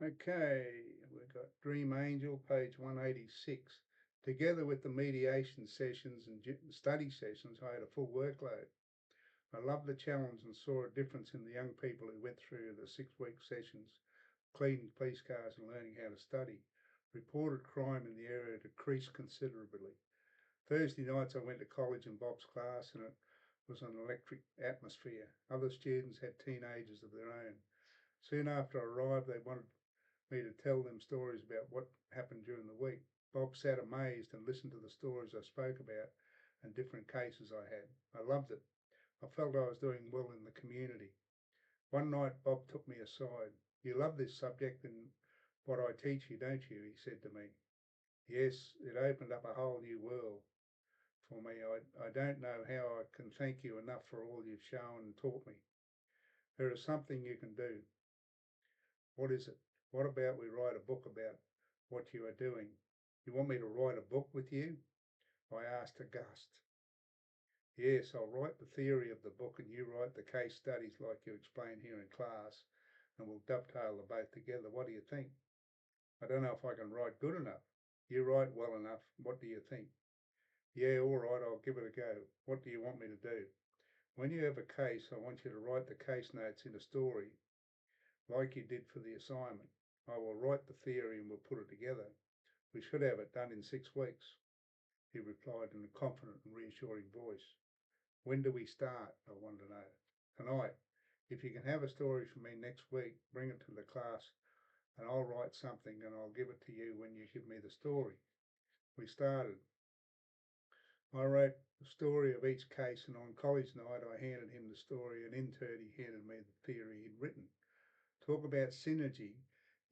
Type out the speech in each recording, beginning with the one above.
Okay, we've got Dream Angel, page 186. Together with the mediation sessions and study sessions, I had a full workload. I loved the challenge and saw a difference in the young people who went through the 6 week sessions, cleaning police cars and learning how to study. Reported crime in the area decreased considerably. Thursday nights I went to college in Bob's class and it was an electric atmosphere. Other students had teenagers of their own. Soon after I arrived, they wanted me to tell them stories about what happened during the week. Bob sat amazed and listened to the stories I spoke about and different cases I had. I loved it. I felt I was doing well in the community. One night, Bob took me aside. You love this subject and what I teach you, don't you? He said to me. Yes, it opened up a whole new world for me. I don't know how I can thank you enough for all you've shown and taught me. There is something you can do. What is it? What about we write a book about what you are doing? You want me to write a book with you? I asked aghast. Yes, I'll write the theory of the book and you write the case studies like you explain here in class, and we'll dovetail them both together. What do you think? I don't know if I can write good enough. You write well enough. What do you think? Yeah, all right, I'll give it a go. What do you want me to do? When you have a case, I want you to write the case notes in a story like you did for the assignment. I will write the theory and we'll put it together. We should have it done in 6 weeks, he replied in a confident and reassuring voice. When do we start? I wanted to know. Tonight. If you can have a story from me next week, bring it to the class and I'll write something and I'll give it to you when you give me the story. We started. I wrote the story of each case, and on college night I handed him the story, and in turn he handed me the theory he'd written. Talk about synergy.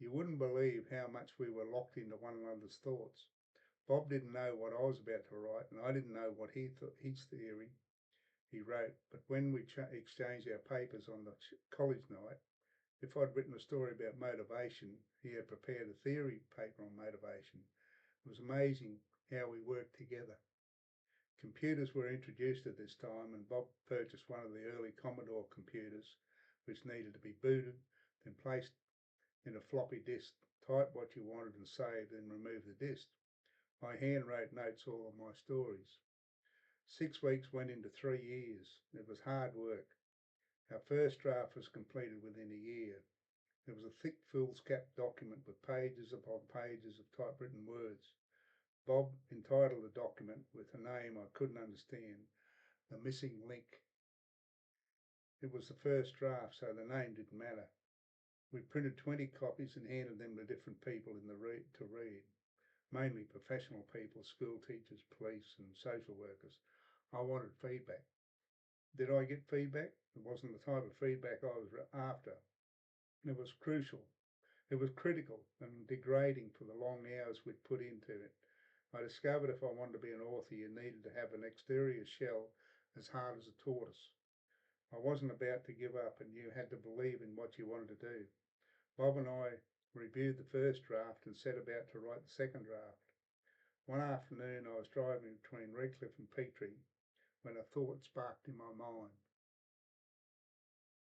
You wouldn't believe how much we were locked into one another's thoughts. Bob didn't know what I was about to write, and I didn't know what he thought, his theory he wrote. But when we exchanged our papers on the college night, if I'd written a story about motivation, he had prepared a theory paper on motivation. It was amazing how we worked together. Computers were introduced at this time, and Bob purchased one of the early Commodore computers, which needed to be booted, then placed in a floppy disk, type what you wanted and save, then remove the disk. I handwrote notes all of my stories. 6 weeks went into 3 years. It was hard work. Our first draft was completed within a year. It was a thick foolscap document with pages upon pages of typewritten words. Bob entitled the document with a name I couldn't understand, The Missing Link. It was the first draft, so the name didn't matter. We printed 20 copies and handed them to different people to read, mainly professional people, school teachers, police and social workers. I wanted feedback. Did I get feedback? It wasn't the type of feedback I was after. It was crucial. It was critical and degrading for the long hours we'd put into it. I discovered if I wanted to be an author, you needed to have an exterior shell as hard as a tortoise. I wasn't about to give up, and you had to believe in what you wanted to do. Bob and I reviewed the first draft and set about to write the second draft. One afternoon, I was driving between Redcliffe and Petrie when a thought sparked in my mind.